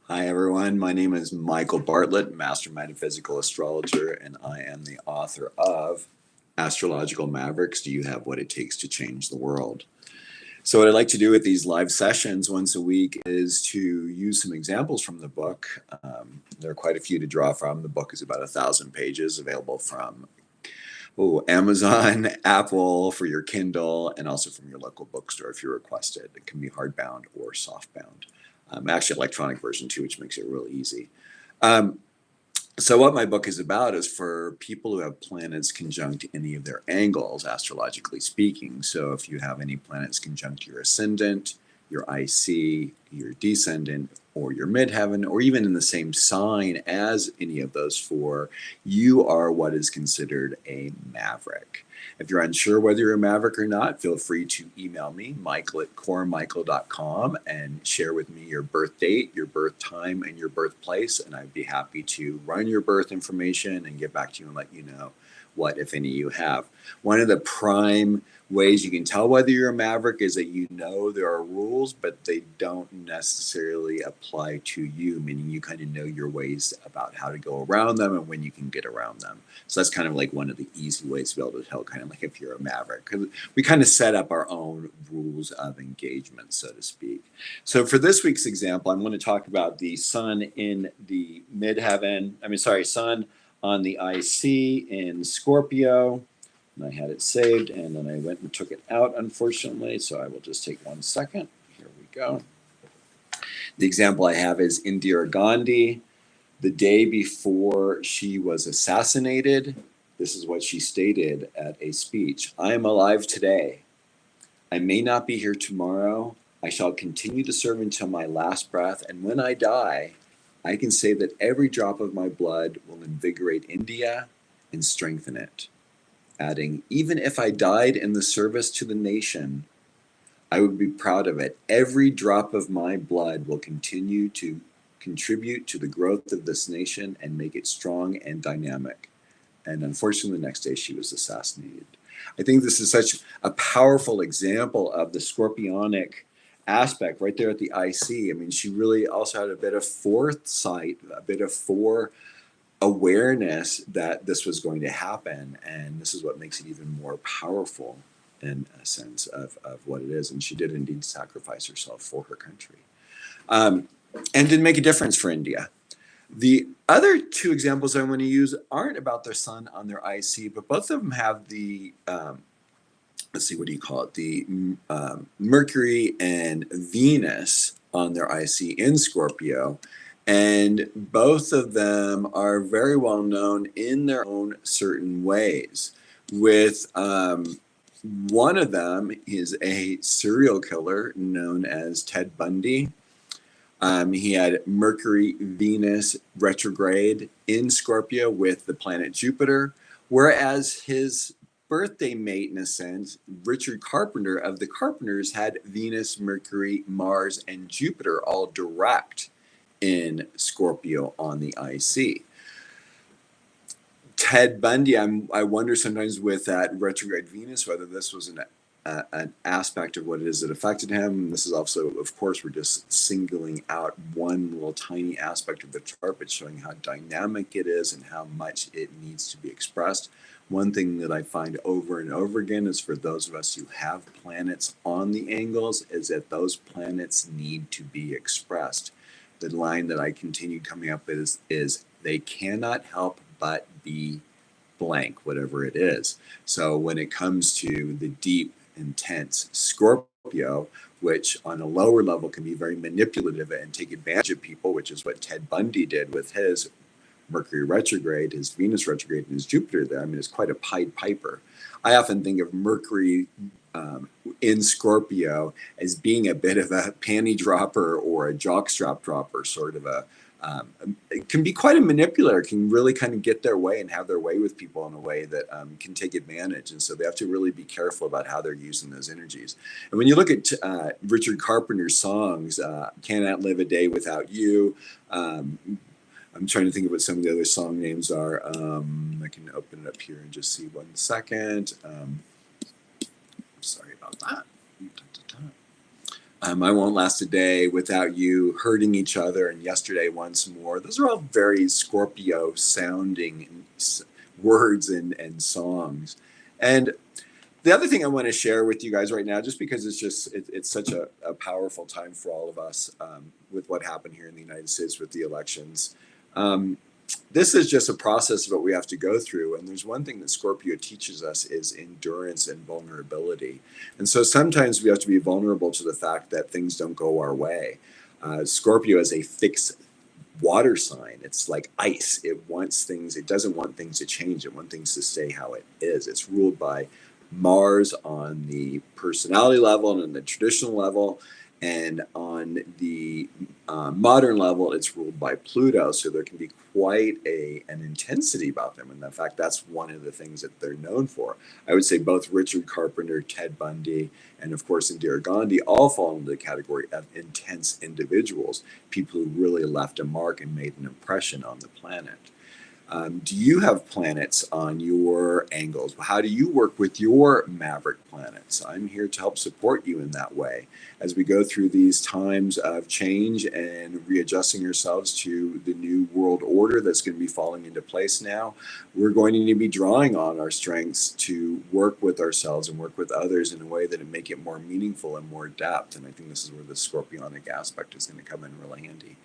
Hi, everyone. My name is Michael Bartlett, Master Metaphysical Astrologer, and I am the author of Astrological Mavericks. Do you have what it takes to change the world? So what I like to do with these live sessions once a week is to use some examples from the book. There are quite a few to draw from. The book is about 1,000 pages, available from Amazon, Apple for your Kindle, and also from your local bookstore if you request it. It can be hardbound or softbound. Actually, electronic version too, which makes it real easy. So what my book is about is for people who have planets conjunct any of their angles, astrologically speaking. So if you have any planets conjunct your ascendant, your IC, your descendant, or your midheaven, or even in the same sign as any of those four, you are what is considered a maverick. If you're unsure whether you're a maverick or not, feel free to email me, michael@coremichael.com, and share with me your birth date, your birth time, and your birthplace, and I'd be happy to run your birth information and get back to you and let you know what, if any, you have. One of the prime ways you can tell whether you're a maverick is that you know there are rules, but they don't necessarily apply to you, meaning you kind of know your ways about how to go around them and when you can get around them. So that's kind of like one of the easy ways to be able to tell kind of like if you're a maverick, because we kind of set up our own rules of engagement, so to speak. So for this week's example, I'm going to talk about the sun in the midheaven, sun on the IC in Scorpio. And I had it saved, and then I went and took it out, unfortunately. So I will just take 1 second. Here we go. The example I have is Indira Gandhi. The day before she was assassinated, this is what she stated at a speech. I am alive today. I may not be here tomorrow. I shall continue to serve until my last breath. And when I die, I can say that every drop of my blood will invigorate India and strengthen it. Adding, even if I died in the service to the nation, I would be proud of it. Every drop of my blood will continue to contribute to the growth of this nation and make it strong and dynamic. And unfortunately, the next day she was assassinated. I think this is such a powerful example of the scorpionic aspect right there at the IC. I mean, she really also had a bit of foresight, a bit of awareness that this was going to happen, and this is what makes it even more powerful in a sense of what it is. And she did indeed sacrifice herself for her country, and did make a difference for India. The other two examples I'm going to use aren't about their sun on their IC, but both of them have the let's see, what do you call it? The Mercury and Venus on their IC in Scorpio. And both of them are very well known in their own certain ways. With one of them is a serial killer known as Ted Bundy. He had Mercury, Venus retrograde in Scorpio with the planet Jupiter, whereas his birthday mate, in a sense, Richard Carpenter of the Carpenters, had Venus, Mercury, Mars, and Jupiter all direct in Scorpio on the IC. Ted Bundy, I wonder sometimes with that retrograde Venus whether this was an aspect of what it is that affected him. This is also, of course, we're just singling out one little tiny aspect of the chart, but showing how dynamic it is and how much it needs to be expressed. One thing that I find over and over again is for those of us who have planets on the angles is that those planets need to be expressed. The line that I continue coming up with is they cannot help but be blank, whatever it is. So when it comes to the deep, intense Scorpio, which on a lower level can be very manipulative and take advantage of people, which is what Ted Bundy did with his Mercury retrograde, his Venus retrograde, and his Jupiter there. I mean, it's quite a Pied Piper. I often think of Mercury in Scorpio as being a bit of a panty dropper or a jockstrap dropper, sort of a, it can be quite a manipulator, can really kind of get their way and have their way with people in a way that can take advantage. And so they have to really be careful about how they're using those energies. And when you look at Richard Carpenter's songs, Cannot Live a Day Without You, I'm trying to think of what some of the other song names are. I can open it up here and just see 1 second. Sorry about that. I won't last a day without you, hurting each other, and yesterday once more. Those are all very Scorpio sounding words and songs. And the other thing I want to share with you guys right now, just because it's such a powerful time for all of us with what happened here in the United States with the elections. This is just a process of what we have to go through. And there's one thing that Scorpio teaches us is endurance and vulnerability. And so sometimes we have to be vulnerable to the fact that things don't go our way. Scorpio is a fixed water sign. It's like ice. It wants things, it doesn't want things to change. It wants things to stay how it is. It's ruled by Mars on the personality level and on the traditional level. And on the modern level, it's ruled by Pluto. So there can be quite an intensity about them. And in fact, that's one of the things that they're known for. I would say both Richard Carpenter, Ted Bundy, and of course Indira Gandhi all fall into the category of intense individuals, people who really left a mark and made an impression on the planet. Do you have planets on your angles? How do you work with your maverick planets? I'm here to help support you in that way as we go through these times of change and readjusting ourselves to the new world order that's going to be falling into place now. We're going to need to be drawing on our strengths to work with ourselves and work with others in a way that will make it more meaningful and more depth. And I think this is where the scorpionic aspect is going to come in really handy.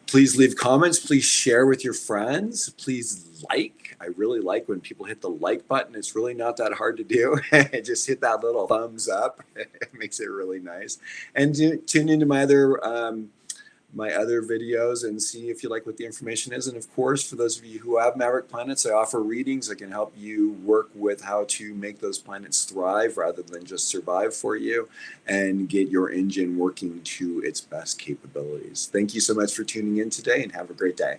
Please leave comments. Please share with your friends. Please like. I really like when people hit the like button. It's really not that hard to do. Just hit that little thumbs up. It makes it really nice. And tune into my other videos and see if you like what the information is. And of course, for those of you who have maverick planets, I offer readings that can help you work with how to make those planets thrive rather than just survive for you and get your engine working to its best capabilities. Thank you so much for tuning in today and have a great day.